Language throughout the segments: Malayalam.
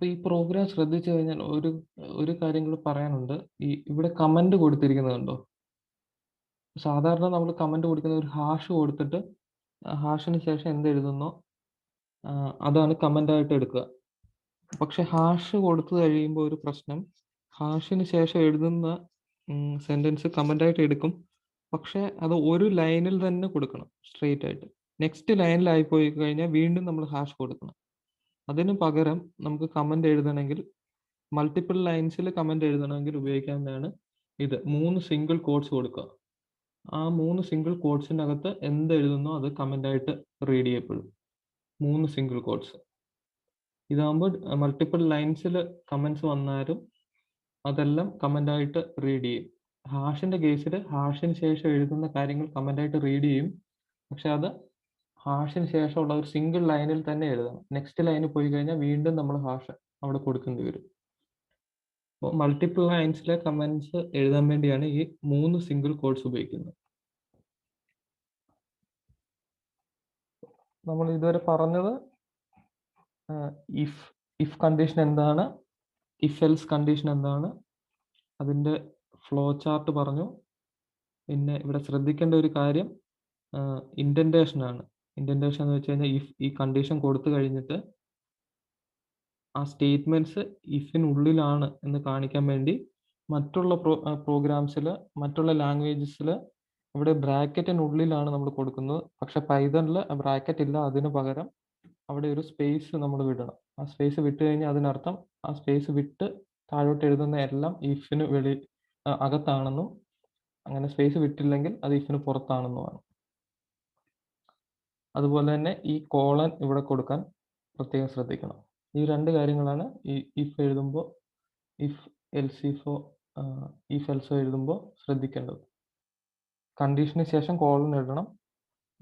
അപ്പൊ ഈ പ്രോഗ്രാം ശ്രദ്ധിച്ചു കഴിഞ്ഞാൽ ഒരു ഒരു കാര്യം കൂടി പറയാനുണ്ട്. ഇവിടെ കമന്റ് കൊടുത്തിരിക്കുന്നത് കണ്ടോ? സാധാരണ നമ്മൾ കമന്റ് കൊടുക്കുന്നത് ഒരു ഹാഷ് കൊടുത്തിട്ട് ഹാഷിന് ശേഷം എന്തെഴുതുന്നോ അതാണ് കമന്റ് ആയിട്ട് എടുക്കുക. പക്ഷെ ഹാഷ് കൊടുത്തു കഴിയുമ്പോൾ ഒരു പ്രശ്നം, ഹാഷിന് ശേഷം എഴുതുന്ന സെന്റൻസ് കമന്റ് ആയിട്ട് എടുക്കും. പക്ഷെ അത് ഒരു ലൈനിൽ തന്നെ കൊടുക്കണം, സ്ട്രെയിറ്റ് ആയിട്ട്. നെക്സ്റ്റ് ലൈനിലായി പോയി കഴിഞ്ഞാൽ വീണ്ടും നമ്മൾ ഹാഷ് കൊടുക്കണം. അതിന് പകരം നമുക്ക് കമന്റ് എഴുതണമെങ്കിൽ മൾട്ടിപ്പിൾ ലൈൻസിൽ കമന്റ് എഴുതണമെങ്കിൽ ഉപയോഗിക്കാവുന്നതാണ് ഇത്. 3 സിംഗിൾ കോട്ട്സ് കൊടുക്കുക. ആ 3 സിംഗിൾ കോട്ട്സിനകത്ത് എന്ത് എഴുതുന്നോ അത് കമന്റ് ആയിട്ട് റീഡ് ചെയ്യപ്പെടും. 3 സിംഗിൾ കോട്ട്സ്. ഇതാകുമ്പോൾ മൾട്ടിപ്പിൾ ലൈൻസിൽ കമന്റ്സ് വന്നാലും അതെല്ലാം കമന്റ് ആയിട്ട് റീഡ് ചെയ്യും. ഹാഷിന്റെ കേസിൽ ഹാഷിന് ശേഷം എഴുതുന്ന കാര്യങ്ങൾ കമന്റ് ആയിട്ട് റീഡ് ചെയ്യും. പക്ഷെ അത് ഹാഷിന് ശേഷമുള്ള ഒരു സിംഗിൾ ലൈനിൽ തന്നെ എഴുതണം. നെക്സ്റ്റ് ലൈനിൽ പോയി കഴിഞ്ഞാൽ വീണ്ടും നമ്മൾ ഹാഷ് അവിടെ കൊടുക്കേണ്ടി വരും. അപ്പോൾ മൾട്ടിപ്പിൾ ലൈൻസിലെ കമന്റ്സ് എഴുതാൻ വേണ്ടിയാണ് ഈ 3 സിംഗിൾ കോട്ട്സ് ഉപയോഗിക്കുന്നത്. നമ്മൾ ഇതുവരെ പറഞ്ഞത് ഇഫ് കണ്ടീഷൻ എന്താണ്, ഇഫ് എൽസ് കണ്ടീഷൻ എന്താണ്, അതിന്റെ ഫ്ലോ ചാർട്ട് പറഞ്ഞു. പിന്നെ ഇവിടെ ശ്രദ്ധിക്കേണ്ട ഒരു കാര്യം ഇൻഡന്റേഷൻ ആണ്. ഇൻഡന്റേഷൻ എന്ന് വെച്ച് കഴിഞ്ഞാൽ ഈ കണ്ടീഷൻ കൊടുത്തു കഴിഞ്ഞിട്ട് ആ സ്റ്റേറ്റ്മെന്റ്സ് ഇഫിനുള്ളിലാണ് എന്ന് കാണിക്കാൻ വേണ്ടി മറ്റുള്ള പ്രോഗ്രാംസിൽ, മറ്റുള്ള ലാംഗ്വേജസിൽ ഇവിടെ ബ്രാക്കറ്റിനുള്ളിലാണ് നമ്മൾ കൊടുക്കുന്നത്. പക്ഷെ പൈത്തണിൽ ബ്രാക്കറ്റ് ഇല്ല. അതിന് പകരം അവിടെ ഒരു സ്പേസ് നമ്മൾ വിടണം. ആ സ്പേസ് വിട്ട് കഴിഞ്ഞാൽ അതിനർത്ഥം ആ സ്പേസ് വിട്ട് താഴോട്ട് എഴുതുന്ന എല്ലാം ഇഫിന് അകത്താണെന്നും, അങ്ങനെ സ്പേസ് വിട്ടില്ലെങ്കിൽ അത് ഇഫിന് പുറത്താണെന്നുമാണ്. അതുപോലെ തന്നെ ഈ കോളൻ ഇവിടെ കൊടുക്കാൻ പ്രത്യേകം ശ്രദ്ധിക്കണം. ഈ 2 കാര്യങ്ങളാണ് ഈ ഇഫ് എഴുതുമ്പോൾ, ഇഫ് എൽസോ എഴുതുമ്പോൾ ശ്രദ്ധിക്കേണ്ടത്. കണ്ടീഷന് ശേഷം കോളൻ എഴുതണം.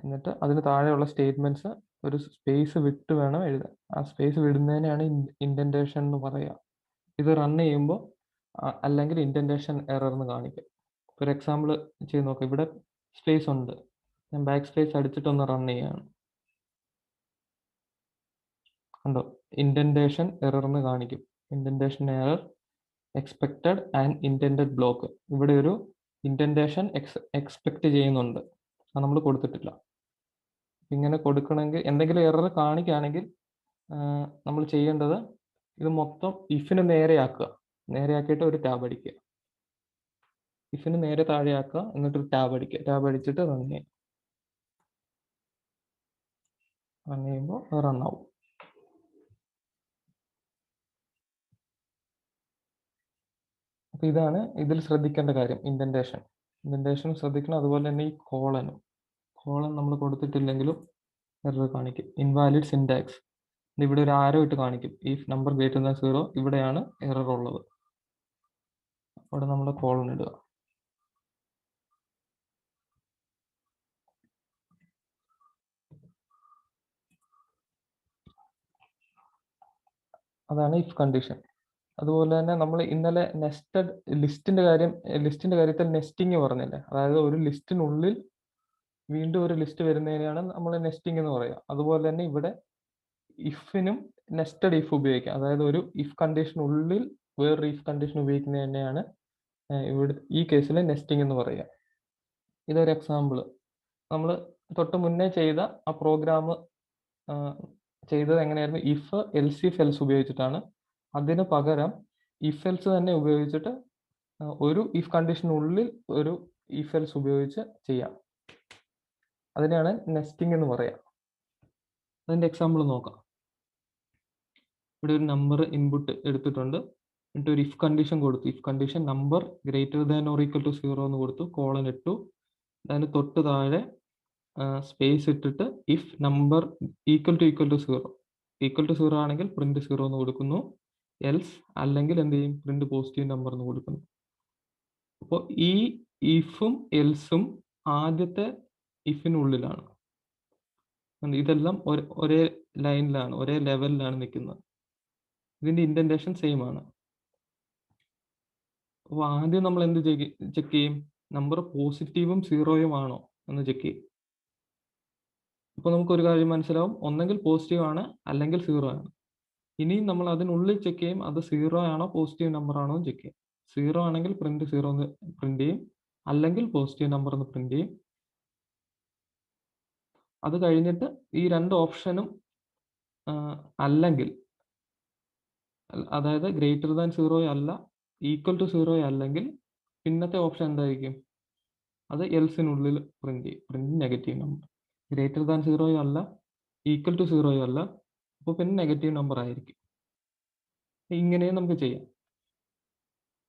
എന്നിട്ട് അതിന് താഴെയുള്ള സ്റ്റേറ്റ്മെന്റ്സ് ഒരു സ്പേസ് വിട്ട് വേണം എഴുതാൻ. ആ സ്പേസ് വിടുന്നതിനെയാണ് ഇൻഡന്റേഷൻ എന്ന് പറയുക. ഇത് റൺ ചെയ്യുമ്പോൾ അല്ലെങ്കിൽ ഇൻഡന്റേഷൻ എറർ എന്ന് കാണിക്കും. ഒരു എക്സാമ്പിൾ ചെയ്ത് നോക്കാം. ഇവിടെ സ്പേസ് ഉണ്ട്. ഞാൻ ബാക്ക് സ്പേസ് അടിച്ചിട്ടൊന്ന് റൺ ചെയ്യാണ്. കണ്ടോ, ഇൻഡന്റേഷൻ എറർ എന്ന് കാണിക്കും. Indentation error expected and intended block. ഇവിടെ ഒരു ഇൻഡന്റേഷൻ എക്സ്പെക്ട് ചെയ്യുന്നുണ്ട്, അത് നമ്മൾ കൊടുത്തിട്ടില്ല. ഇങ്ങനെ കൊടുക്കണമെങ്കിൽ, എന്തെങ്കിലും എറർ കാണിക്കുകയാണെങ്കിൽ നമ്മൾ ചെയ്യേണ്ടത് ഇത് മൊത്തം ഇഫിന് നേരെയാക്കുക. നേരെയാക്കിയിട്ട് ഒരു ടാബ് അടിക്കുക. ഇഫിന് നേരെ താഴെയാക്കുക, എന്നിട്ട് ഒരു ടാബ് അടിക്കുക. ടാബ് അടിച്ചിട്ട് റൺ ചെയ്യുക. റൺ ചെയ്യുമ്പോൾ റൺ ആവും. അപ്പൊ ഇതാണ് ഇതിൽ ശ്രദ്ധിക്കേണ്ട കാര്യം, ഇൻഡന്റേഷൻ. ഇൻഡന്റേഷൻ ശ്രദ്ധിക്കണം. അതുപോലെ തന്നെ ഈ കോളൻ നമ്മൾ കൊടുത്തിട്ടില്ലെങ്കിലും എറർ കാണിക്കും. ഇൻവാലിഡ് സിൻടാക്സ്, ഇവിടെ ഒരു ആരോ ഇട്ട് കാണിക്കും. ഇഫ് നമ്പർ ഗ്രേറ്റർ ദാൻ 0, ഇവിടെയാണ് എറർ ഉള്ളത്. അവിടെ നമ്മൾ കോളൻ ഇടുക. അതാണ് ഇഫ് കണ്ടീഷൻ. അതുപോലെ തന്നെ നമ്മൾ ഇന്നലെ ലിസ്റ്റിന്റെ കാര്യത്തിൽ നെസ്റ്റിംഗ് പറഞ്ഞില്ലേ. അതായത് ഒരു ലിസ്റ്റിനുള്ളിൽ വീണ്ടും ഒരു ലിസ്റ്റ് വരുന്നതിനെയാണ് നമ്മൾ നെസ്റ്റിംഗ് എന്ന് പറയുക. അതുപോലെ തന്നെ ഇവിടെ ഇഫിനും നെസ്റ്റഡ് ഇഫ് ഉപയോഗിക്കാം. അതായത് ഒരു ഇഫ് കണ്ടീഷനുള്ളിൽ വേറൊരു ഇഫ് കണ്ടീഷൻ ഉപയോഗിക്കുന്നത് തന്നെയാണ് ഇവിടെ ഈ കേസിൽ നെസ്റ്റിംഗ് എന്ന് പറയുക. ഇതൊരു എക്സാമ്പിൾ. നമ്മൾ തൊട്ട് മുന്നേ ചെയ്ത ആ പ്രോഗ്രാം ചെയ്തത് എങ്ങനെയായിരുന്നു? ഇഫ് എൽസ് ഉപയോഗിച്ചിട്ടാണ്. അതിന് പകരം ഇഫ് എൽസ് തന്നെ ഉപയോഗിച്ചിട്ട് ഒരു ഇഫ് കണ്ടീഷനുള്ളിൽ ഒരു ഇഫ് എൽസ് ഉപയോഗിച്ച് ചെയ്യാം. അതിനെയാണ് നെസ്റ്റിംഗ് എന്ന് പറയുക. അതിന്റെ എക്സാമ്പിൾ നോക്കാം. ഇവിടെ ഒരു നമ്പർ ഇൻപുട്ട് എടുത്തിട്ടുണ്ട്. എന്നിട്ട് ഒരു ഇഫ് കണ്ടീഷൻ കൊടുത്തു. If condition number greater than or equal to 0 എന്ന് കൊടുത്തു. കോളൻ ഇട്ടു. അതിന് തൊട്ട് താഴെ സ്പേസ് ഇട്ടിട്ട് if number equal to 0, equal to 0 ആണെങ്കിൽ പ്രിന്റ് 0 എന്ന് കൊടുക്കുന്നു. എൽസ് അല്ലെങ്കിൽ എന്ത് ചെയ്യും? പ്രിന്റ് പോസിറ്റീവ് നമ്പർ എന്ന് കൊടുക്കുന്നു. അപ്പോൾ ഈ ഇഫും എൽസും ആദ്യത്തെ ഇഫിനുള്ളിലാണ്. ഇതെല്ലാം ഒരേ ലൈനിലാണ്, ഒരേ ലെവലിലാണ് നിൽക്കുന്നത്. ഇതിന്റെ ഇൻഡന്റേഷൻ സെയിം ആണ്. അപ്പോൾ ആദ്യം നമ്മൾ എന്ത് ചെക്ക് ചെയ്യും? നമ്പർ പോസിറ്റീവും 0യും ആണോ എന്ന് ചെക്ക് ചെയ്യും. അപ്പോൾ നമുക്ക് ഒരു കാര്യം മനസ്സിലാവും, ഒന്നെങ്കിൽ പോസിറ്റീവ് ആണ് അല്ലെങ്കിൽ 0 ആണ്. ഇനിയും നമ്മൾ അതിനുള്ളിൽ ചെക്ക് ചെയ്യും അത് 0 ആണോ പോസിറ്റീവ് നമ്പർ ആണോ എന്ന് ചെക്ക് ചെയ്യും. 0 ആണെങ്കിൽ പ്രിന്റ് 0 എന്ന് പ്രിന്റ് ചെയ്യും, അല്ലെങ്കിൽ പോസിറ്റീവ് നമ്പർ എന്ന് പ്രിന്റ് ചെയ്യും. അത് കഴിഞ്ഞിട്ട് ഈ രണ്ട് ഓപ്ഷനും അല്ലെങ്കിൽ, അതായത് ഗ്രേറ്റർ ദാൻ 0 അല്ല ഈക്വൽ ടു 0 അല്ലെങ്കിൽ പിന്നത്തെ ഓപ്ഷൻ എന്തായിരിക്കും? അത് എൽസിനുള്ളിൽ പ്രിന്റ് ചെയ്യും, print negative number. Greater than 0 അല്ല ഈക്വൽ ടു 0 അല്ല, അപ്പോൾ പിന്നെ നെഗറ്റീവ് നമ്പർ ആയിരിക്കും. ഇങ്ങനെയും നമുക്ക് ചെയ്യാം.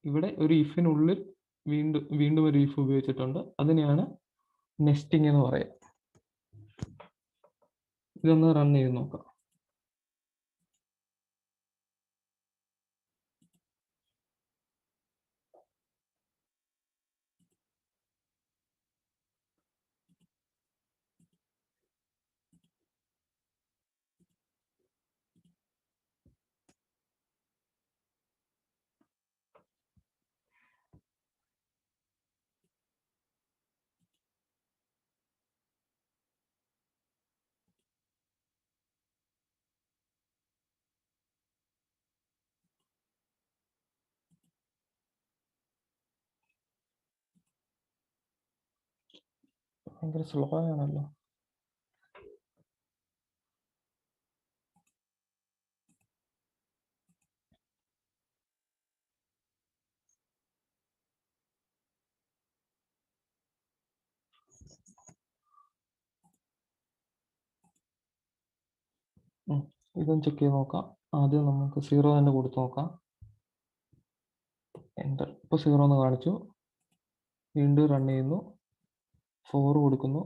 ഇവിടെ ഒരു ഇഫിനുള്ളിൽ വീണ്ടും ഒരു ഇഫ് ഉപയോഗിച്ചിട്ടുണ്ട്. അതിനെയാണ് നെസ്റ്റിംഗ് എന്ന് പറയുക. ഇതൊന്ന് റൺ ചെയ്ത് നോക്കാം. ഭയങ്കര സ്ലോ ആണല്ലോ. ഇതൊന്ന് ചെക്ക് ചെയ്ത് നോക്കാം. ആദ്യം നമുക്ക് 0 തന്നെ കൊടുത്തു നോക്കാം. എൻ്റർ. ഇപ്പോൾ 0 എന്ന് കാണിച്ചു. വീണ്ടും റൺ ചെയ്യുന്നു. 4 കൊടുക്കുന്നു,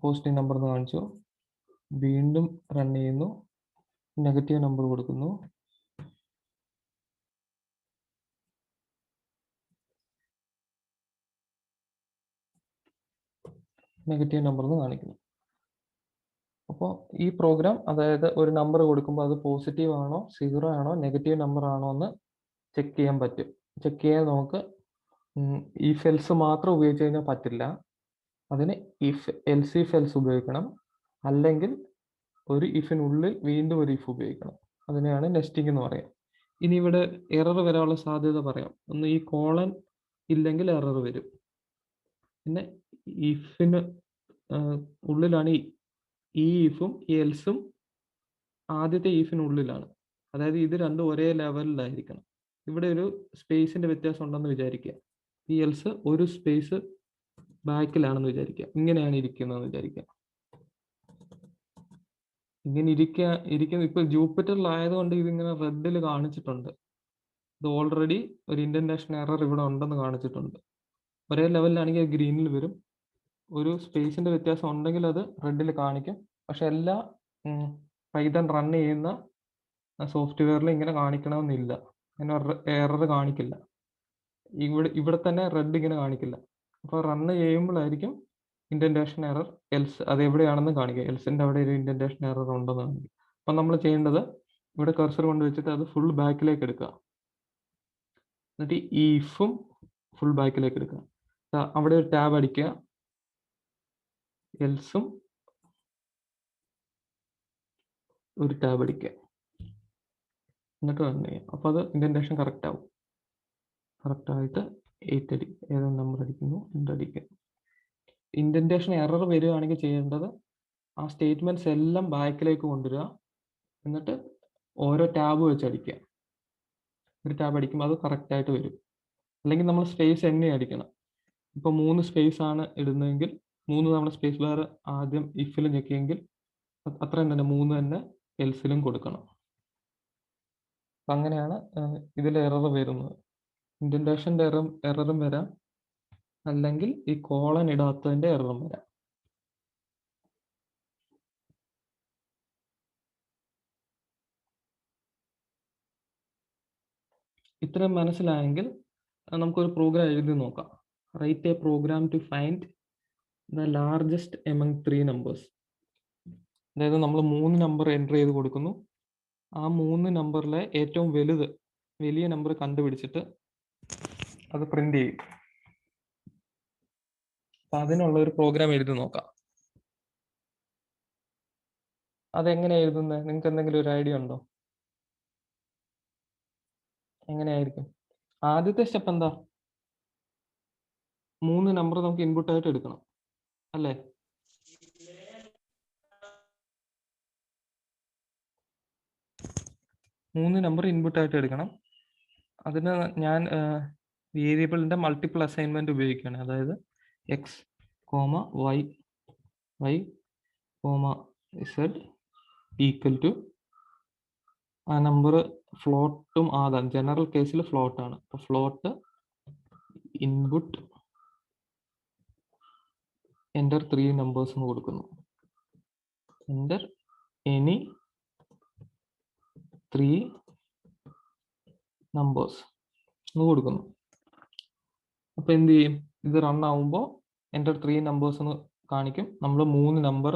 പോസിറ്റീവ് നമ്പർ എന്ന് കാണിച്ചു. വീണ്ടും റൺ ചെയ്യുന്നു, നെഗറ്റീവ് നമ്പർ കൊടുക്കുന്നു. നെഗറ്റീവ് നമ്പർ എന്ന് കാണിക്കുന്നു. അപ്പോൾ ഈ പ്രോഗ്രാം, അതായത് ഒരു നമ്പർ കൊടുക്കുമ്പോൾ അത് പോസിറ്റീവ് ആണോ 0 ആണോ നെഗറ്റീവ് നമ്പർ ആണോ എന്ന് ചെക്ക് ചെയ്യാൻ പറ്റും. ചെക്ക് ചെയ്യാൻ നമുക്ക് ഇഫ് എൽസ് മാത്രം ഉപയോഗിച്ച് കഴിഞ്ഞാൽ പറ്റില്ല. അതിന് എൽസ് ഉപയോഗിക്കണം, അല്ലെങ്കിൽ ഒരു ഇഫിനുള്ളിൽ വീണ്ടും ഒരു ഇഫ് ഉപയോഗിക്കണം. അതിനെയാണ് നെസ്റ്റിംഗ് എന്ന് പറയുക. ഇനി ഇവിടെ എറർ വരാനുള്ള സാധ്യത പറയാം. ഒന്ന്, ഈ കോളൻ ഇല്ലെങ്കിൽ എറർ വരും. പിന്നെ ഇഫിന് ഉള്ളിലാണ് ഈ ഇഫും ഈ എൽസും ആദ്യത്തെ ഈഫിനുള്ളിലാണ്. അതായത് ഇത് രണ്ടും ഒരേ ലെവലിലായിരിക്കണം. ഇവിടെ ഒരു സ്പേസിന്റെ വ്യത്യാസം ഉണ്ടെന്ന് വിചാരിക്കുക. ഈ എൽസ് ഒരു സ്പേസ് ബാക്കിലാണെന്ന് വിചാരിക്കുക. ഇങ്ങനെയാണ് ഇരിക്കുന്നതെന്ന് വിചാരിക്കുക. ഇങ്ങനെ ഇരിക്കുന്ന ഇപ്പൊ ജൂപ്പിറ്ററിലായതുകൊണ്ട് ഇതിങ്ങനെ റെഡിൽ കാണിച്ചിട്ടുണ്ട്. ഇത് ഓൾറെഡി ഒരു ഇൻഡന്റേഷൻ എറർ ഇവിടെ ഉണ്ടെന്ന് കാണിച്ചിട്ടുണ്ട്. ഒരേ ലെവലിലാണെങ്കിൽ അത് ഗ്രീനിൽ വരും. ഒരു സ്പേസിന്റെ വ്യത്യാസം ഉണ്ടെങ്കിൽ അത് റെഡിൽ കാണിക്കും. പക്ഷെ എല്ലാ പൈത്തൺ റൺ ചെയ്യുന്ന സോഫ്റ്റ്വെയറിൽ ഇങ്ങനെ കാണിക്കണമെന്നില്ല. ഇങ്ങനെ എറർ കാണിക്കില്ല. ഇവിടെ തന്നെ റെഡ് ഇങ്ങനെ കാണിക്കില്ല. അപ്പോൾ റണ്ണ് ചെയ്യുമ്പോഴായിരിക്കും ഇൻഡന്റേഷൻ എറർ എൽസ് അത് എവിടെയാണെന്ന് കാണിക്കുക. എൽസിന്റെ അവിടെ ഒരു ഇൻഡന്റേഷൻ എറർ ഉണ്ടെന്ന് കാണിക്കും. അപ്പം നമ്മൾ ചെയ്യേണ്ടത് ഇവിടെ കർസർ കൊണ്ട് വെച്ചിട്ട് അത് ഫുൾ ബാക്കിലേക്ക് എടുക്കുക. എന്നിട്ട് ഈ ഇഫും ഫുൾ ബാക്കിലേക്ക് എടുക്കുക. അവിടെ ഒരു ടാബ് അടിക്കുക, എൽസും ഒരു ടാബ് അടിക്കുക, എന്നിട്ട് റൺ ചെയ്യുക. അപ്പോൾ അത് ഇൻഡന്റേഷൻ കറക്റ്റ് ആവും. കറക്റ്റായിട്ട് 8 അടിക്കും. ഏതാണ് നമ്പർ അടിക്കുന്നു, 2 അടിക്കുന്നു. ഇൻഡന്റേഷൻ എറർ വരികയാണെങ്കിൽ ചെയ്യേണ്ടത് ആ സ്റ്റേറ്റ്മെന്റ്സ് എല്ലാം ബാക്കിലേക്ക് കൊണ്ടുവരിക, എന്നിട്ട് ഓരോ ടാബ് വെച്ച് അടിക്കുക. ഒരു ടാബ് അടിക്കുമ്പോൾ അത് കറക്റ്റായിട്ട് വരും. അല്ലെങ്കിൽ നമ്മൾ സ്പേസ് എന്നെ അടിക്കണം. ഇപ്പോൾ 3 സ്പേസ് ആണ് ഇടുന്നതെങ്കിൽ 3 തവണ സ്പേസ് ബാർ ആദ്യം ഇഫിലും ഞെക്കിയെങ്കിൽ അത്രയും തന്നെ 3 തന്നെ എൽസിലും കൊടുക്കണം. അപ്പം അങ്ങനെയാണ് ഇതിൽ എറർ വരുന്നത്. ഇൻഡന്റേഷൻ്റെ എററും വരാം, അല്ലെങ്കിൽ ഈ കോളൻ ഇടാത്തതിൻ്റെ എററും വരാം. ഇത്രയും മനസ്സിലായെങ്കിൽ നമുക്കൊരു പ്രോഗ്രാം എഴുതി നോക്കാം. Write a program to find the largest among 3 numbers. അതായത് നമ്മൾ 3 നമ്പർ എൻ്റർ ചെയ്ത് കൊടുക്കുന്നു. ആ 3 നമ്പറിലെ ഏറ്റവും വലിയ നമ്പർ കണ്ടുപിടിച്ചിട്ട് അത് പ്രിന്റ് ചെയ്യും. അപ്പം അതിനുള്ള ഒരു പ്രോഗ്രാം എഴുതി നോക്കാം. അതെങ്ങനെ എഴുതുന്നത്? നിങ്ങൾക്ക് എന്തെങ്കിലും ഒരു ഐഡിയ ഉണ്ടോ? എങ്ങനെയായിരിക്കും? ആദ്യത്തെ സ്റ്റെപ്പ് എന്താ? 3 നമ്പർ നമുക്ക് ഇൻപുട്ട് ആയിട്ട് എടുക്കണം അല്ലേ? മൂന്ന് നമ്പർ ഇൻപുട്ട് ആയിട്ട് എടുക്കണം. അതിന് ഞാൻ വേരിയബിളിന്റെ മൾട്ടിപ്പിൾ അസൈൻമെന്റ് ഉപയോഗിക്കുകയാണ്. അതായത് X comma Y comma Z equal to ആ നമ്പർ ഫ്ലോട്ടും ആകാം. ജനറൽ കേസിൽ ഫ്ലോട്ടാണ്. അപ്പോൾ ഫ്ലോട്ട് ഇൻപുട്ട് എൻ്റർ 3 നമ്പേഴ്സ് എന്ന് കൊടുക്കുന്നു. എൻ്റർ എനി 3 നമ്പേഴ്സ് എന്ന് കൊടുക്കുന്നു. അപ്പോൾ എന്ത് ചെയ്യും? ഇത് റൺ ആവുമ്പോൾ എൻ്റർ 3 നമ്പേഴ്സ് എന്ന് കാണിക്കും. നമ്മൾ 3 നമ്പർ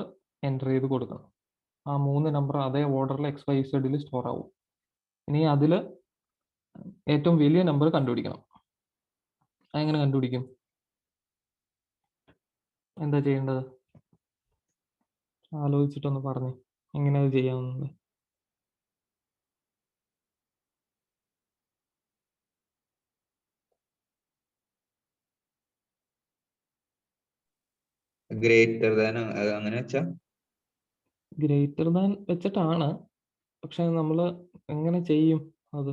എൻ്റർ ചെയ്ത് കൊടുക്കണം. ആ 3 നമ്പർ അതേ ഓർഡറിൽ എക്സ് വൈ സെഡിൽ സ്റ്റോർ ആവും. ഇനി അതിൽ ഏറ്റവും വലിയ നമ്പർ കണ്ടുപിടിക്കണം. അതെങ്ങനെ കണ്ടുപിടിക്കും? എന്താ ചെയ്യേണ്ടത്? ആലോചിച്ചിട്ടൊന്ന് പറഞ്ഞേ, എങ്ങനെ അത് ചെയ്യാവുന്നത്? ഗ്രേറ്റർ ദാൻ അങ്ങനെ വെച്ചാ ഗ്രേറ്റർ ദാൻ വെച്ചിട്ടാണ്, പക്ഷെ നമ്മൾ എങ്ങനെ ചെയ്യും അത്?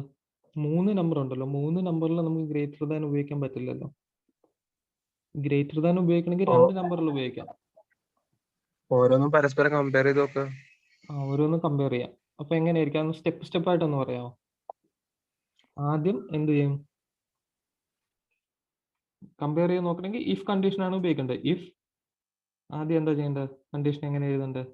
3 നമ്പർ ഉണ്ടല്ലോ, 3 നമ്പറിൽ നമുക്ക് ഗ്രേറ്റർ ദാൻ ഉപയോഗിക്കാൻ പറ്റില്ലല്ലോ. ഗ്രേറ്റർ ദാൻ ഉപയോഗിക്കണമെങ്കിൽ 2 നമ്പറിൽ ഉപയോഗിക്കാം. ഓരോന്നും പരസ്പരം കമ്പയർ ചെയ്ത് നോക്കുക. ഓരോന്നും കമ്പയർ ചെയ്യാം. അപ്പൊ എങ്ങനെയായിരിക്കും? അന്ന് സ്റ്റെപ്പ് ആയിട്ടൊന്ന് പറയാമോ? ആദ്യം എന്ത് ചെയ്യും? കമ്പയർ ചെയ്ത് നോക്കണമെങ്കിൽ ഇഫ് കണ്ടീഷൻ ആണ് ഉപയോഗിക്കേണ്ടത്. ഇഫ് ആദ്യം എന്താ ചെയ്യേണ്ടത്? കണ്ടീഷൻ എങ്ങനെ എഴുതേണ്ടത്?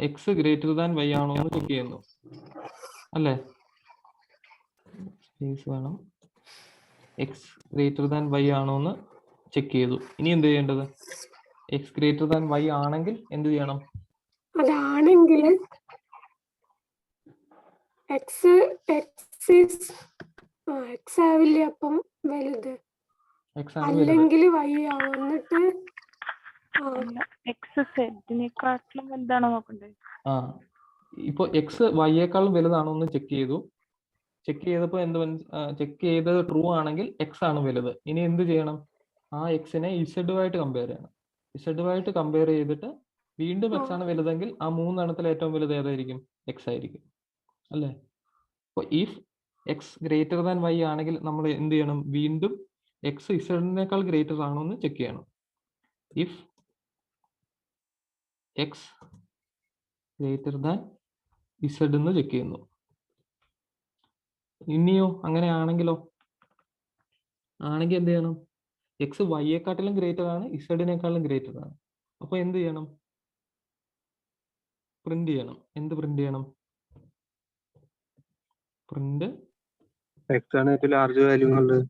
എക്സ് ഗ്രേറ്റർ ദാൻ വൈ ആണോ എന്ന് ചെക്ക് ചെയ്യുന്നു അല്ലേ? സ്പേസ് വേണം. എക്സ് ഗ്രേറ്റർ ദാൻ വൈ ആണോ എന്ന് ചെക്ക് ചെയ്തു. ഇനി എന്ത് ചെയ്യേണ്ടത്? എക്സ് ഗ്രേറ്റർ ദാൻ വൈ ആണെങ്കിൽ എന്ത് ചെയ്യണം? അതാണെങ്കിൽ എക്സ് ആവില്ലേ അപ്പം വലുത്, അല്ലെങ്കിൽ വൈ ആവും. എന്നിട്ട് എക്സ് സെഡിനെക്കാട്ടിലും വലുതാണോ നോക്കണ്ടേ? ഇപ്പൊ എക്സ് വൈയേക്കാളും വലുതാണോ എന്ന് ചെക്ക് ചെയ്തു. ചെക്ക് ചെയ്തപ്പോൾ ചെക്ക് ചെയ്തത് ട്രൂ ആണെങ്കിൽ എക്സ് ആണ് വലുത്. ഇനി എന്ത് ചെയ്യണം? ആ എക്സിനെ ഇസഡുമായിട്ട് കമ്പയർ ചെയ്യണം. ഇസഡുമായിട്ട് കമ്പയർ ചെയ്തിട്ട് വീണ്ടും എക്സ് ആണ് വലുതെങ്കിൽ ആ 3 എണ്ണത്തിൽ ഏറ്റവും വലുത് ഏതായിരിക്കും? എക്സ് ആയിരിക്കും അല്ലേ? അപ്പോൾ if X greater than Y ആണെങ്കിൽ നമ്മൾ എന്ത് ചെയ്യണം? വീണ്ടും എക്സ് ഇസഡിനേക്കാൾ ഗ്രേറ്റർ ആണോ എന്ന് ചെക്ക് ചെയ്യണം. If X greater than Z എന്ന് ചെക്ക് ചെയ്യുന്നു. ഇനിയോ അങ്ങനെയാണെങ്കിലോ? ആണെങ്കിൽ എന്ത് ചെയ്യണം? എക്സ് വൈയെക്കാട്ടിലും ഗ്രേറ്റർ ആണ്, ഇസഡിനേക്കാളും ഗ്രേറ്റർ ആണ്. അപ്പൊ എന്ത് ചെയ്യണം? പ്രിന്റ് ചെയ്യണം. എന്ത് പ്രിന്റ് ചെയ്യണം? പ്രിന്റ് എക്സ് ആണ് ഏറ്റവും ലാർജ് വാല്യൂ എന്നുള്ളത്.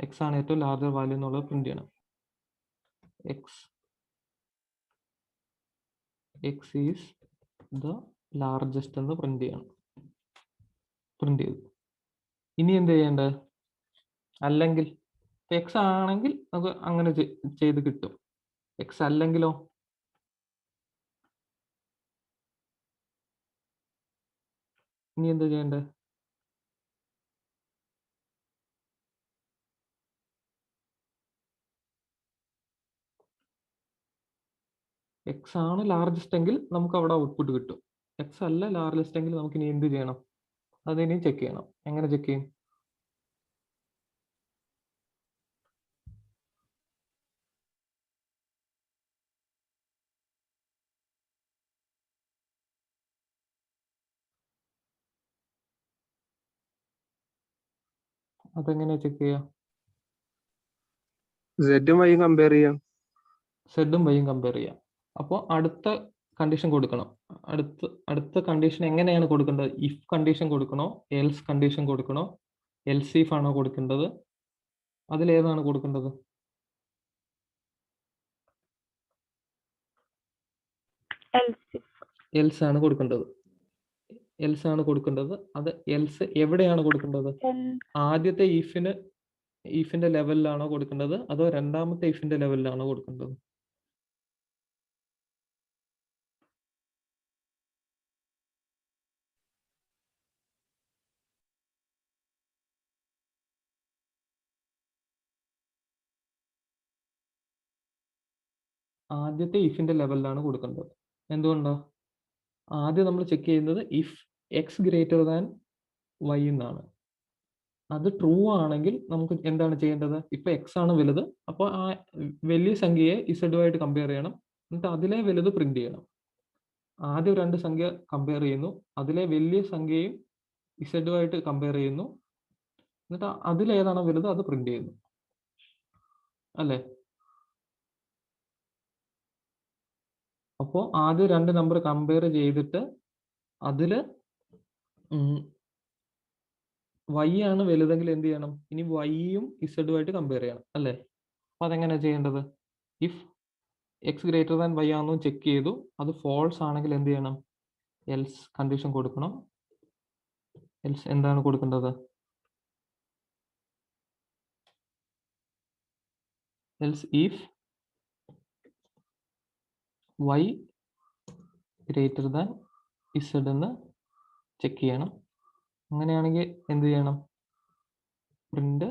എക്സ് ആണ് ഏറ്റവും ലാർജർ വാല്യൂ എന്നുള്ളത് പ്രിന്റ് ചെയ്യണം. എക്സ് ഈസ് ദ ലാർജസ്റ്റ് എന്ന് പ്രിന്റ് ചെയ്യണം. പ്രിന്റ് ചെയ്തു. ഇനി എന്ത് ചെയ്യേണ്ടത്? അല്ലെങ്കിൽ എക്സ് ആണെങ്കിൽ നമുക്ക് അങ്ങനെ ചെയ്ത് കിട്ടും. എക്സ് അല്ലെങ്കിലോ? ഇനി എന്താ ചെയ്യേണ്ടത്? എക്സ് ആണ് ലാർജസ്റ്റ് എങ്കിൽ നമുക്ക് അവിടെ ഔട്ട്പുട്ട് കിട്ടും. എക്സ് അല്ല ലാർജസ്റ്റ് എങ്കിൽ നമുക്ക് ഇനി എന്ത് ചെയ്യണം? അതിനി ചെക്ക് ചെയ്യണം. എങ്ങനെ ചെക്ക് ചെയ്യും? അതെങ്ങനെയാ ചെക്ക് ചെയ്യാം? സെഡും വൈയും കമ്പയർ ചെയ്യാം. സെഡും വൈയും കമ്പയർ ചെയ്യാം. അപ്പോൾ അടുത്ത കണ്ടീഷൻ കൊടുക്കണം. അടുത്ത കണ്ടീഷൻ എങ്ങനെയാണ് കൊടുക്കേണ്ടത്? ഇഫ് കണ്ടീഷൻ കൊടുക്കണോ, എൽസ് കണ്ടീഷൻ കൊടുക്കണോ, എൽസ് ഇഫ് ആണോ കൊടുക്കേണ്ടത്? അതിലേതാണ് കൊടുക്കേണ്ടത്? എൽസ് ആണ് കൊടുക്കേണ്ടത്. എൽസ് ആണ് കൊടുക്കേണ്ടത്. അത് എൽസ് എവിടെയാണ് കൊടുക്കേണ്ടത്? ആദ്യത്തെ ഈഫിന്റെ ലെവലിലാണോ കൊടുക്കേണ്ടത് അതോ രണ്ടാമത്തെ ഈഫിന്റെ ലെവലിലാണോ കൊടുക്കേണ്ടത്? ആദ്യത്തെ ഇഫിന്റെ ലെവലിലാണ് കൊടുക്കേണ്ടത്. എന്തുകൊണ്ടാ? ആദ്യം നമ്മൾ ചെക്ക് ചെയ്യുന്നത് if X greater than Y എന്നാണ്. അത് ട്രൂ ആണെങ്കിൽ നമുക്ക് എന്താണ് ചെയ്യേണ്ടത്? ഇപ്പൊ എക്സ് ആണ് വലുത്, അപ്പോൾ ആ വലിയ സംഖ്യയെ ഇസഡുമായിട്ട് കമ്പയർ ചെയ്യണം, എന്നിട്ട് അതിലെ വലുത് പ്രിന്റ് ചെയ്യണം. ആദ്യം രണ്ട് സംഖ്യ കമ്പയർ ചെയ്യുന്നു, അതിലെ വലിയ സംഖ്യയും ഇസഡുമായിട്ട് കമ്പയർ ചെയ്യുന്നു, എന്നിട്ട് അതിലേതാണോ വലുത് അത് പ്രിന്റ് ചെയ്യുന്നു, അല്ലേ? അപ്പോൾ ആദ്യം രണ്ട് നമ്പർ കമ്പയർ ചെയ്തിട്ട് അതില് വൈ ആണ് വലുതെങ്കിൽ എന്ത് ചെയ്യണം? ഇനി വൈയും ഇസഡുമായിട്ട് കമ്പയർ ചെയ്യണം, അല്ലേ? അപ്പൊ അതെങ്ങനെയാണ് ചെയ്യേണ്ടത്? If X greater than Y ആണെന്ന് ചെക്ക് ചെയ്തു, അത് ഫോൾസ് ആണെങ്കിൽ എന്ത് ചെയ്യണം? എൽസ് കണ്ടീഷൻ കൊടുക്കണം. എൽസ് എന്താണ് കൊടുക്കേണ്ടത്? Else if Y greater than Z എന്ന് ചെക്ക് ചെയ്യണം. അങ്ങനെയാണെങ്കിൽ എന്ത് ചെയ്യണം? Print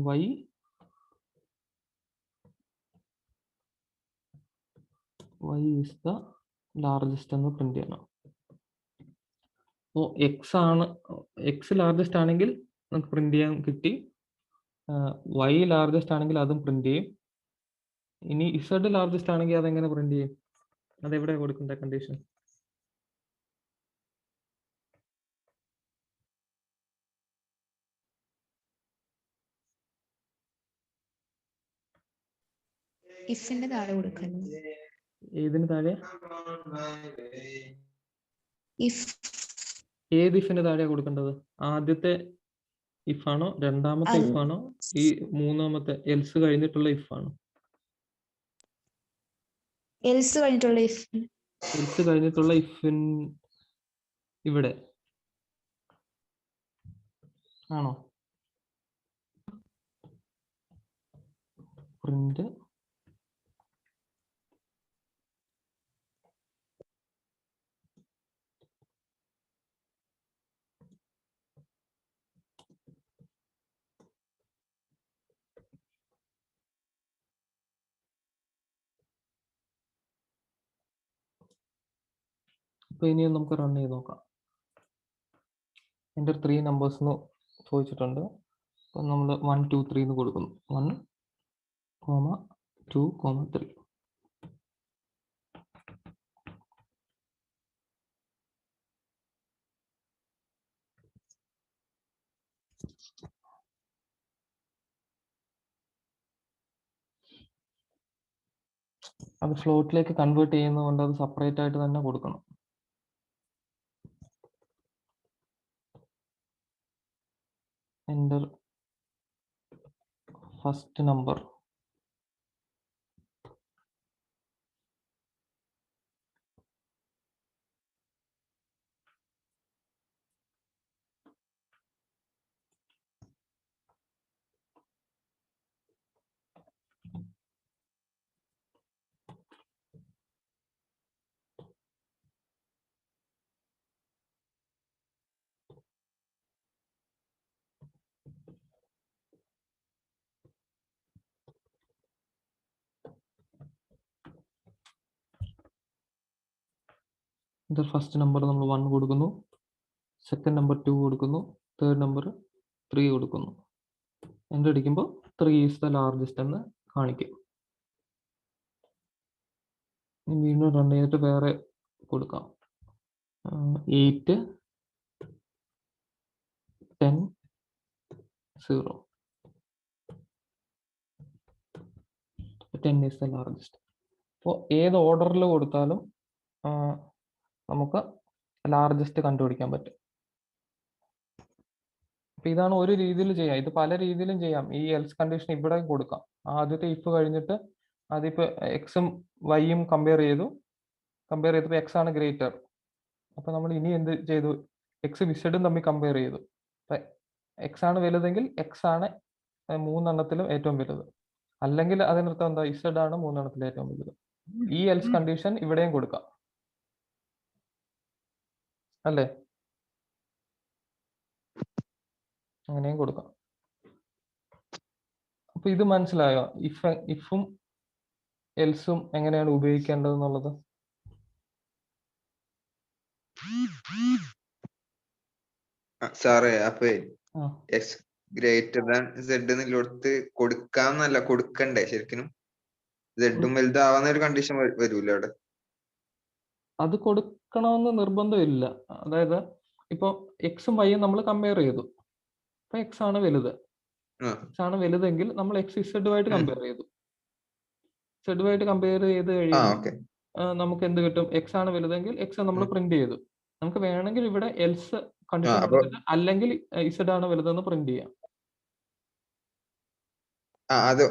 Y is the largest എന്ന് പ്രിന്റ് ചെയ്യണം. അപ്പോൾ എക്സ് ലാർജസ്റ്റ് ആണെങ്കിൽ നമുക്ക് പ്രിന്റ് ചെയ്യാൻ കിട്ടി, വൈ ലാർജസ്റ്റ് ആണെങ്കിൽ അതും പ്രിന്റ് ചെയ്യും. ഇനി ഇസഡ് ലാർജസ്റ്റ് ആണെങ്കിൽ അതെങ്ങനെ പ്രിന്റ് ചെയ്യും? അതെവിടെ കൊടുക്കേണ്ട കണ്ടീഷൻ? ഇഫിന്റെ താഴെ കൊടുക്കുന്നത്. ഏതിന് താഴെ? ഇഫ്. ഏത് ഇഫിന്റെ താഴെ കൊടുക്കേണ്ടത്? ആദ്യത്തെ ഇഫ് ആണോ രണ്ടാമത്തെ ഇഫ് ആണോ ഈ മൂന്നാമത്തെ എൽസ് കഴിഞ്ഞിട്ടുള്ള ഇഫ് ആണോ? എൽസ് കഴിഞ്ഞിട്ടുള്ള ഇഫ്. എൽസ് കഴിഞ്ഞിട്ടുള്ള ഇഫിൻ ഇവിടെ ആണോ? പ്രിന്റ് ഇപ്പൊ ഇനി നമുക്ക് റൺ ചെയ്ത് നോക്കാം. എൻ്റെ 3 നമ്പേഴ്സ് ചോദിച്ചിട്ടുണ്ട്. അപ്പം നമ്മൾ 1 2 3 എന്ന് കൊടുക്കുന്നു. 1, 2, 3. അത് ഫ്ലോട്ടിലേക്ക് കൺവേർട്ട് ചെയ്യുന്നതുകൊണ്ട് അത് സെപ്പറേറ്റ് ആയിട്ട് തന്നെ കൊടുക്കണം. Enter first number. The first number നമ്മൾ 1 കൊടുക്കുന്നു, സെക്കൻഡ് നമ്പർ 2 കൊടുക്കുന്നു, തേർഡ് നമ്പർ 3 കൊടുക്കുന്നു. എൻ്റർ അടിക്കുമ്പോൾ 3 ഈസ് ദ ലാർജസ്റ്റ് എന്ന് കാണിക്കും. വീണ്ടും റൺ ചെയ്തിട്ട് വേറെ കൊടുക്കാം. 8 10 0. 10 ഈസ് ദ ലാർജസ്റ്റ്. അപ്പോൾ ഏത് ഓർഡറിൽ കൊടുത്താലും നമുക്ക് ലാർജസ്റ്റ് കണ്ടുപിടിക്കാൻ പറ്റും. അപ്പൊ ഇതാണ് ഒരു രീതിയിൽ ചെയ്യാം. ഇത് പല രീതിയിലും ചെയ്യാം. ഈ എൽസ് കണ്ടീഷൻ ഇവിടെ കൊടുക്കാം. ആദ്യത്തെ ഇഫ് കഴിഞ്ഞിട്ട് അതിപ്പോ എക്സും വൈയും കമ്പയർ ചെയ്തപ്പോൾ എക്സ് ആണ് ഗ്രേറ്റർ. അപ്പൊ നമ്മൾ ഇനി എന്ത് ചെയ്തു? എക്സും ഇസഡും തമ്മിൽ കമ്പയർ ചെയ്തു. എക്സ് ആണ് വലുതെങ്കിൽ എക്സ് ആണ് 3 എണ്ണത്തിലും ഏറ്റവും വലുത്. അല്ലെങ്കിൽ അതിനർത്ഥം എന്താ? ഇസഡ് ആണ് 3 എണ്ണത്തിലും ഏറ്റവും വലുത്. ഈ എൽസ് കണ്ടീഷൻ ഇവിടെയും കൊടുക്കാം അല്ലേ? അങ്ങനെയും കൊടുക്കാം. അപ്പൊ ഇത് മനസ്സിലായോ? ഇഫും എൽസും എങ്ങനെയാണ് ഉപയോഗിക്കേണ്ടത് എന്നുള്ളത്? സാറേ അപ്പൊ ആ, എക്സ് ഗ്രേറ്റർ ദാൻ സെഡ് എന്നുള്ളടത്ത് കൊടുക്കാന്നല്ല, കൊടുക്കണ്ടേ ശരിക്കും? സെഡും വലുതാവാന്ന ഒരു കണ്ടീഷൻ വരൂല അവിടെ? അത് കൊടുക്കണമെന്ന് നിർബന്ധമില്ല. അതായത് ഇപ്പൊ എക്സും വൈയും നമ്മൾ കമ്പയർ ചെയ്തു. അപ്പൊ എക്സ് ആണ് വലുത്. ആ. എക്സ് ആണ് വലുതെങ്കിൽ നമ്മൾ എക്സ് ഇസഡുമായിട്ട് കമ്പയർ ചെയ്തു. ഇസഡുമായിട്ട് കമ്പയർ ചെയ്ത് ആ കഴിയുമ്പോൾ ഓക്കെ. നമുക്ക് എന്ത് കിട്ടും? എക്സ് ആണ് വലുതെങ്കിൽ എക്സ് നമ്മൾ പ്രിന്റ് ചെയ്തു. നമുക്ക് വേണമെങ്കിൽ ഇവിടെ എൽസ് കണ്ടീഷൻ അപ്പൊ കൊടുത്തിട്ട് അല്ലെങ്കിൽ ഇസഡ് ആണ് വലുതെന്ന് പ്രിന്റ് ചെയ്യാം. അത്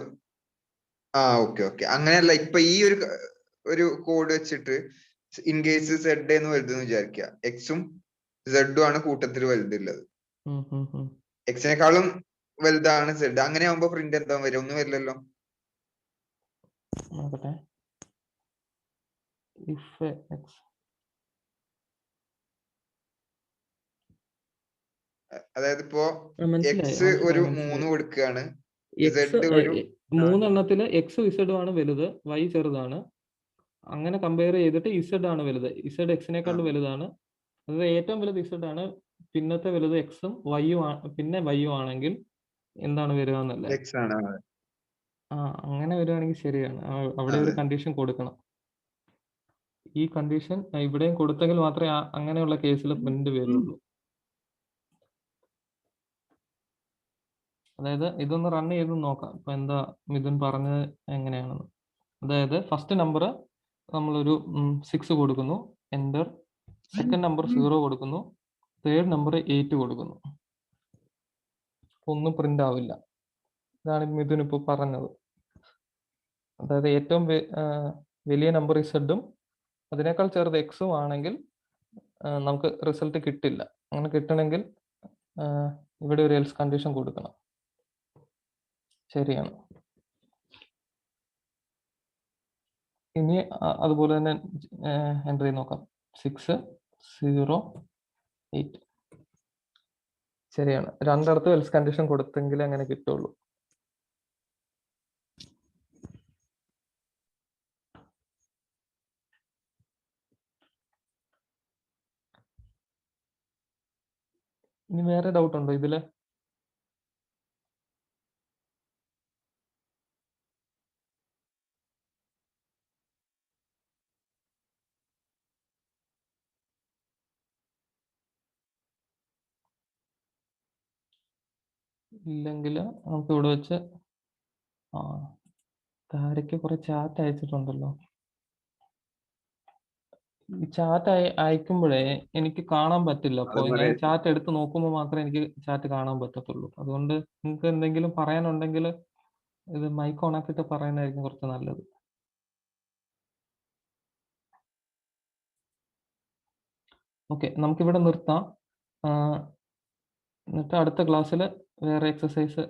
ഓക്കെ ഓക്കെ. അങ്ങനെയല്ല, ഇപ്പൊ ഈ ഒരു കോഡ് വെച്ചിട്ട് ഇൻ കേസ് സെഡ് എന്ന് വലുതെന്ന് വിചാരിക്കുക, എക്സും സെഡും ആണ് കൂട്ടത്തിൽ വലുതുള്ളത്, എക്സിനേക്കാളും വലുതാണ് സെഡ്, അങ്ങനെ ആവുമ്പോ പ്രിന്റ് എന്താ വരും? ഒന്നും വരില്ലല്ലോ. നോക്കട്ടെ. ഇഫ് എക്സ് അതായത് ഇപ്പോ മനസ്സിലായി, എക്സ് ഒരു മനസ്സിലായി. 3 കൊടുക്കുകയാണ്, എക്സ് സെഡ് ഒരു 3 എണ്ണത്തില് എക്സും ഇസഡും ആണ് വലുത്, വൈ ചെറുതാണ്. അങ്ങനെ കമ്പയർ ചെയ്തിട്ട് ഇസഡ് ആണ് വലുത്, ഇസഡ് എക്സിനേക്കാളും വലുതാണ്. അതായത് ഏറ്റവും വലുത് ഇസഡ് ആണ്, പിന്നത്തെ വലുത് എക്സും വൈയും പിന്നെ വൈയും ആണെങ്കിൽ എന്താണ് വരിക എന്നല്ലേ? എക്സ് ആണ്. അങ്ങനെ വരികയാണെങ്കിൽ ശരിയാണ്. അവിടെ ഒരു കണ്ടീഷൻ കൊടുക്കണം. ഈ കണ്ടീഷൻ ഇവിടെയും കൊടുത്തെങ്കിൽ മാത്രമേ അങ്ങനെയുള്ള കേസിൽ പ്രിന്റ് വരുള്ളൂ. അതായത് ഇതൊന്ന് റൺ ചെയ്ത് നോക്കാം ഇപ്പൊ എന്താ മിഥുൻ പറഞ്ഞത് എങ്ങനെയാണെന്ന്. അതായത് ഫസ്റ്റ് നമ്പർ നമ്മളൊരു 6 കൊടുക്കുന്നു, എന്റർ. സെക്കൻഡ് നമ്പർ 0 കൊടുക്കുന്നു, തേർഡ് നമ്പർ 8 കൊടുക്കുന്നു. ഒന്നും പ്രിന്റ് ആവില്ല. ഇതാണ് മിഥുൻ ഇപ്പോൾ പറഞ്ഞത്. അതായത് ഏറ്റവും വലിയ നമ്പർ ഇസഡും അതിനേക്കാൾ ചെറുത് എക്സും ആണെങ്കിൽ നമുക്ക് റിസൾട്ട് കിട്ടില്ല. അങ്ങനെ കിട്ടണമെങ്കിൽ ഇവിടെ ഒരു എൽസ് കണ്ടീഷൻ കൊടുക്കണം. ശരിയാണ്. ഇനി അതുപോലെ തന്നെ എൻ്റർ ചെയ്ത് നോക്കാം. 6, 0, 8. ശരിയാണ്. രണ്ടിടത്തും എൽസ് കണ്ടീഷൻ കൊടുത്തെങ്കിലേ അങ്ങനെ കിട്ടുള്ളൂ. ഇനി വേറെ ഡൗട്ട് ഉണ്ടോ ഇതില്? ഇല്ലെങ്കിൽ നമുക്ക് ഇവിടെ വെച്ച് താരയ്ക്ക് കുറെ ചാറ്റ് അയച്ചിട്ടുണ്ടല്ലോ. ഈ ചാറ്റ് അയക്കുമ്പോഴേ എനിക്ക് കാണാൻ പറ്റില്ല. അപ്പോൾ ഞാൻ ചാറ്റ് എടുത്ത് നോക്കുമ്പോൾ മാത്രമേ എനിക്ക് ചാറ്റ് കാണാൻ പറ്റത്തുള്ളൂ. അതുകൊണ്ട് നിങ്ങൾക്ക് എന്തെങ്കിലും പറയാനുണ്ടെങ്കിൽ ഇത് മൈക്ക് ഓൺ ആക്കിയിട്ട് പറയുന്നതായിരിക്കും കുറച്ച് നല്ലത്. ഓക്കെ, നമുക്കിവിടെ നിർത്താം. എന്നിട്ട് അടുത്ത ക്ലാസ്സിൽ വേറെ എക്സസൈസ്